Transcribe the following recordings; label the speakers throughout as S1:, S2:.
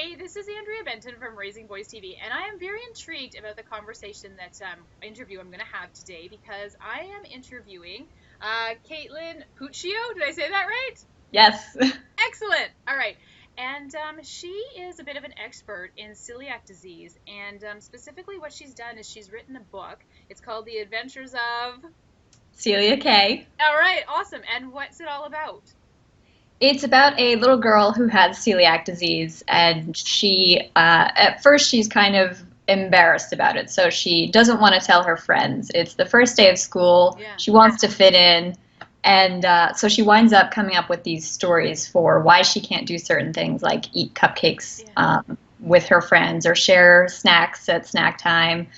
S1: Hey, this is Andrea Benton from Raisingboys.tv, and I am very intrigued about the conversation that interview I'm going to have today because I am interviewing Kaitlin Puccio. Did I say that right?
S2: Yes.
S1: Excellent. All right. And she is a bit of an expert in celiac disease, and specifically what she's done is she's written a book. It's called The Adventures of.
S2: Celiac.
S1: All right, awesome. And what's it all about?
S2: It's about a little girl who has celiac disease, and at first, she's kind of embarrassed about it. So she doesn't want to tell her friends. It's the first day of school.
S1: Yeah.
S2: She wants to fit in. And so she winds up coming up with these stories for why she can't do certain things, like eat cupcakes with her friends or share snacks at snack time.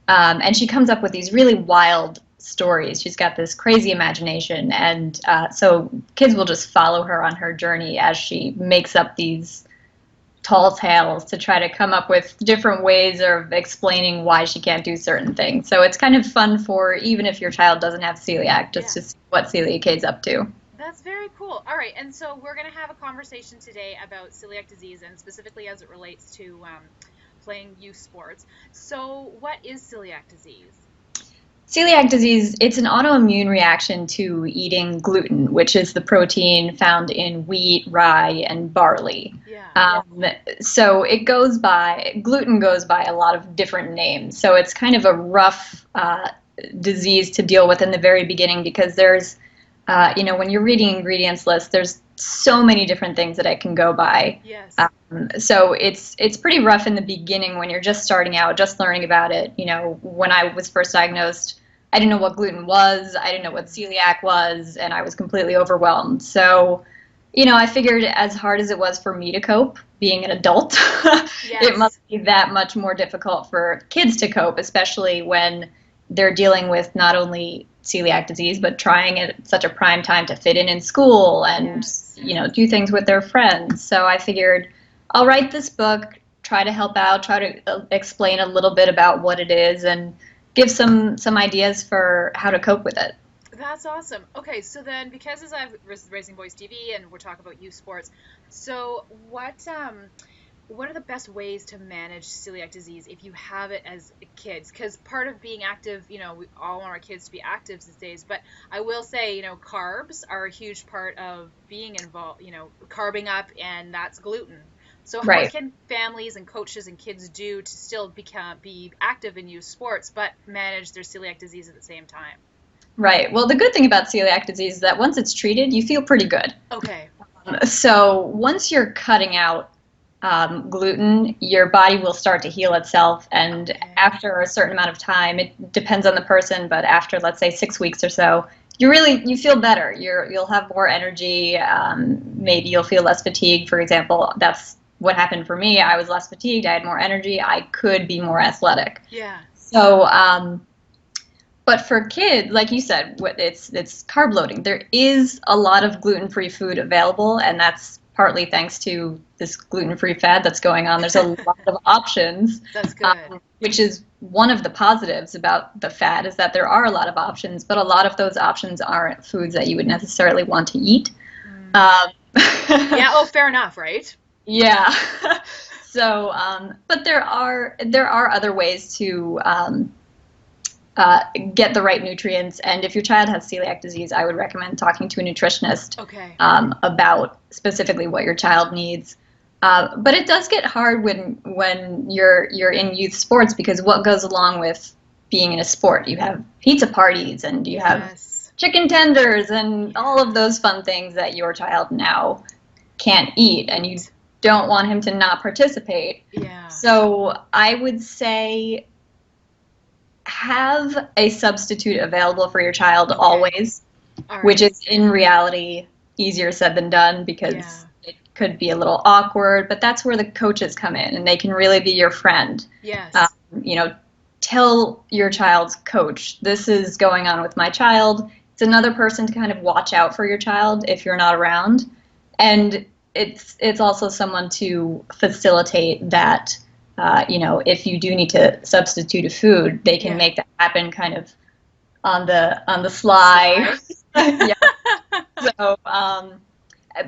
S2: And she comes up with these really wild stories. She's got this crazy imagination, and so kids will just follow her on her journey as she makes up these tall tales to try to come up with different ways of explaining why she can't do certain things. So it's kind of fun for even if your child doesn't have celiac, just to see what Celiac K's up to.
S1: That's very cool. All right, and so we're going to have a conversation today about celiac disease and specifically as it relates to playing youth sports. So what is celiac disease?
S2: Celiac disease, it's an autoimmune reaction to eating gluten, which is the protein found in wheat, rye, and barley.
S1: Yeah.
S2: So gluten goes by a lot of different names. So it's kind of a rough disease to deal with in the very beginning because when you're reading ingredients lists, there's so many different things that it can go by.
S1: Yes.
S2: So it's pretty rough in the beginning when you're just starting out, just learning about it. When I was first diagnosed, I didn't know what gluten was, I didn't know what celiac was, and I was completely overwhelmed. So, I figured as hard as it was for me to cope, being an adult, it must be that much more difficult for kids to cope, especially when they're dealing with not only celiac disease, but trying at such a prime time to fit in school and, do things with their friends. So I figured I'll write this book, try to help out, try to explain a little bit about what it is, and give some ideas for how to cope with it.
S1: That's awesome. Okay, so then because as I've Raising Boys TV and we're talking about youth sports, so what are the best ways to manage celiac disease if you have it as kids? Because part of being active, we all want our kids to be active these days, but I will say, carbs are a huge part of being involved, carbing up, and that's gluten. So what can families and coaches and kids do to still be active in youth sports but manage their celiac disease at the same time?
S2: Right. Well, the good thing about celiac disease is that once it's treated, you feel pretty good.
S1: Okay.
S2: So once you're cutting out gluten, your body will start to heal itself, and after a certain amount of time, it depends on the person, but after, let's say, 6 weeks or so, you feel better. You'll have more energy. Maybe you'll feel less fatigued. For example, that's what happened for me. I was less fatigued. I had more energy. I could be more athletic.
S1: Yeah.
S2: So, but for kids, like you said, it's carb loading. There is a lot of gluten-free food available, and that's partly thanks to this gluten-free fad that's going on. There's a lot of options.
S1: That's good.
S2: Which is one of the positives about the fad, is that there are a lot of options, but a lot of those options aren't foods that you would necessarily want to eat.
S1: Yeah. Oh, fair enough, right?
S2: Yeah. So, but there are other ways to get the right nutrients. And if your child has celiac disease, I would recommend talking to a nutritionist about specifically what your child needs. But it does get hard when you're in youth sports, because what goes along with being in a sport? You have pizza parties, and you have chicken tenders, and all of those fun things that your child now can't eat, and you don't want him to not participate.
S1: Yeah.
S2: So I would say have a substitute available for your child always, which is in reality easier said than done, because it could be a little awkward, but that's where the coaches come in, and they can really be your friend.
S1: Yes.
S2: Tell your child's coach, this is going on with my child. It's another person to kind of watch out for your child if you're not around. And it's also someone to facilitate that, if you do need to substitute a food, they can make that happen kind of on the sly. Yeah. So,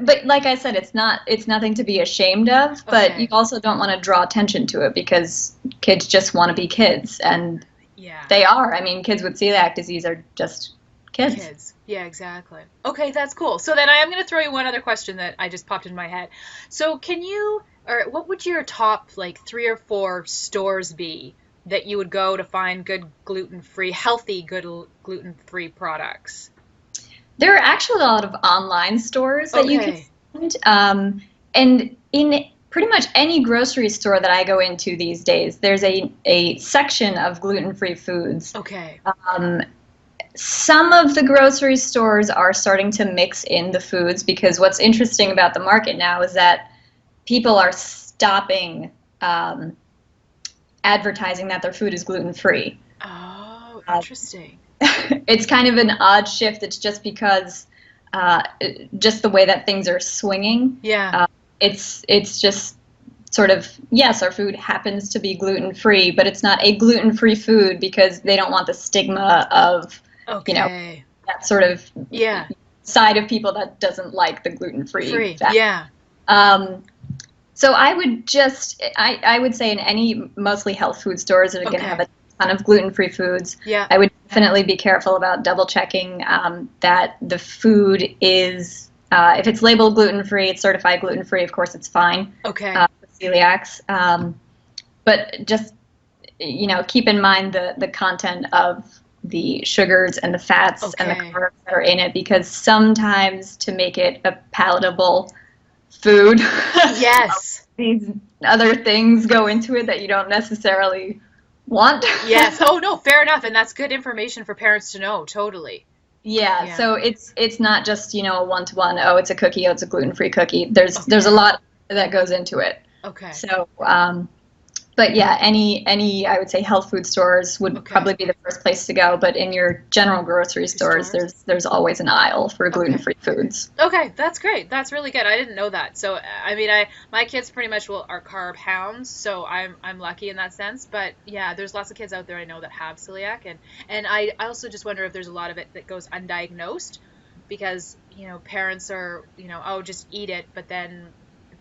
S2: But like I said, it's nothing to be ashamed of, but you
S1: Okay.
S2: also don't want to draw attention to it because kids just want to be kids, and
S1: Yeah.
S2: they are. I mean, kids with celiac disease are just kids.
S1: Kids. Yeah, exactly. Okay, that's cool. So then I am going to throw you one other question that I just popped in my head. So can you, or what would your top like 3 or 4 stores be that you would go to find good gluten-free, healthy, good gluten-free products?
S2: There are actually a lot of online stores that you can
S1: Okay.
S2: find, and in pretty much any grocery store that I go into these days, there's a section of gluten-free foods.
S1: Okay.
S2: Um, some of the grocery stores are starting to mix in the foods because what's interesting about the market now is that people are stopping um, advertising that their food is gluten free.
S1: Oh,
S2: Uh,
S1: interesting.
S2: it's kind of an odd shift. It's just because uh, just the way that things are swinging.
S1: Yeah.
S2: Uh, it's just sort of yes, our food happens to be gluten free, but it's not a gluten free food because they don't want the stigma of you know
S1: Okay.
S2: that sort of
S1: Yeah.
S2: side of people that doesn't like the gluten free
S1: Free.
S2: fat.
S1: Yeah.
S2: Um, so I would say in any mostly health food stores that are going to have
S1: Okay.
S2: a ton of gluten-free foods,
S1: Yeah.
S2: I would definitely be careful about double checking that the food is, if it's labeled gluten-free, it's certified gluten-free, of course it's fine
S1: Okay.
S2: for celiacs. But just, keep in mind the content of the sugars and the fats and the
S1: Okay.
S2: carbs that are in it because sometimes to make it a palatable food.
S1: Yes.
S2: These other things go into it that you don't necessarily want.
S1: Yes. Oh no, fair enough. And that's good information for parents to know. Totally.
S2: Yeah,
S1: Yeah.
S2: so it's not just, a one-to-one, oh, it's a cookie, oh, it's a gluten-free cookie. There's a
S1: Okay.
S2: lot that goes into it.
S1: Okay.
S2: So, but yeah, any I would say health food stores would
S1: Okay.
S2: probably be the first place to go, but in your general grocery
S1: Grocery
S2: stores,
S1: stores.
S2: there's always an aisle for
S1: Okay.
S2: gluten-free foods.
S1: Okay, that's great. That's really good. I didn't know that. So I mean, I my kids pretty much will are carb hounds, so I'm lucky in that sense. But yeah, there's lots of kids out there I know that have celiac, and I also just wonder if there's a lot of it that goes undiagnosed because parents are oh just eat it, but then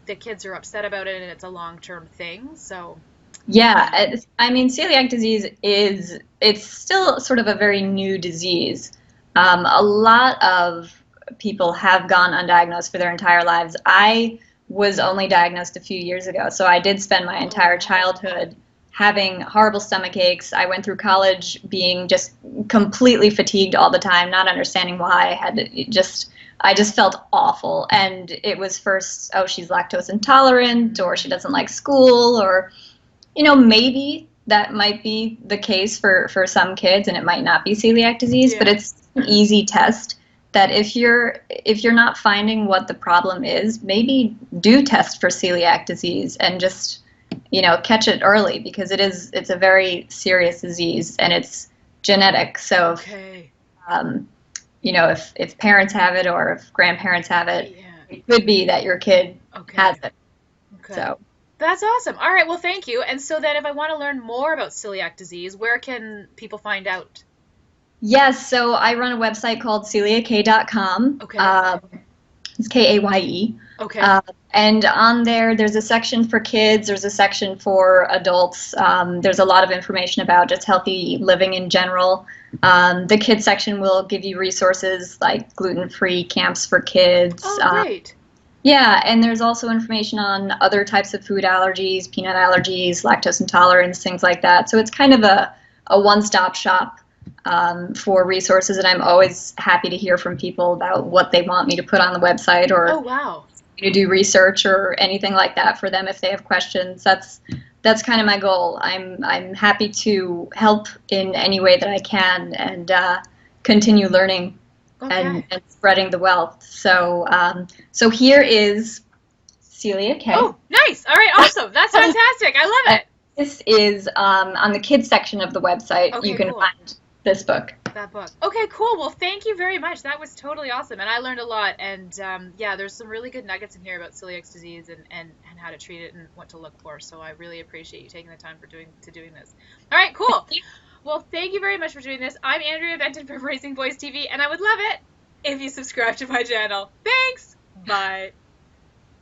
S1: the kids are upset about it and it's a long-term thing. So
S2: Yeah,
S1: yeah.
S2: I mean, celiac disease it's still sort of a very new disease. A lot of people have gone undiagnosed for their entire lives. I was only diagnosed a few years ago, so I did spend my
S1: Oh
S2: entire
S1: wow.
S2: childhood having horrible stomach aches. I went through college being just completely fatigued all the time, not understanding why. I just felt awful, and it was first, oh, she's lactose intolerant, or she
S1: Mm,
S2: doesn't like school, or maybe that might be the case for some kids and it might not be celiac disease, but
S1: yeah.
S2: it's an easy test that if you're not finding what the problem is, maybe do test for celiac disease and just catch it early because it's a very serious disease and it's genetic. So
S1: Okay.
S2: um, if parents have it or if grandparents have it,
S1: Yeah.
S2: it could be that your kid has
S1: Okay.
S2: it.
S1: Okay.
S2: So
S1: That's awesome. All right, well, thank you. And so then if I want to learn more about celiac disease, where can people find out?
S2: yes, so I run a website called celiac.com.
S1: Okay.
S2: It's Kaye.
S1: Okay.
S2: Uh, and on there's a section for kids, there's a section for adults. There's a lot of information about just healthy living in general. The kids section will give you resources like gluten-free camps for kids.
S1: Oh, great.
S2: Yeah, and there's also information on other types of food allergies, peanut allergies, lactose intolerance, things like that. So it's kind of a one-stop shop for resources, and I'm always happy to hear from people about what they want me to put on the website
S1: Oh,
S2: or
S1: wow.
S2: to do research or anything like that for them if they have questions. That's kind of my goal. I'm happy to help in any way that I can and continue learning and,
S1: Okay.
S2: and spreading the wealth. So here is Celia K.
S1: Oh, nice. All right, awesome. That's fantastic. I love
S2: And
S1: it.
S2: this is on the kids section of the website. You
S1: Okay,
S2: can
S1: cool.
S2: find this book.
S1: That book. Okay, cool. Well, thank you very much. That was totally awesome. And I learned a lot. And yeah, there's some really good nuggets in here about celiac disease and how to treat it and what to look for. So I really appreciate you taking the time for doing this. All right, cool. Well, thank you very much for doing this. I'm Andrea Benton from Raising Boys TV, and I would love it if you subscribe to my channel. Thanks! Bye.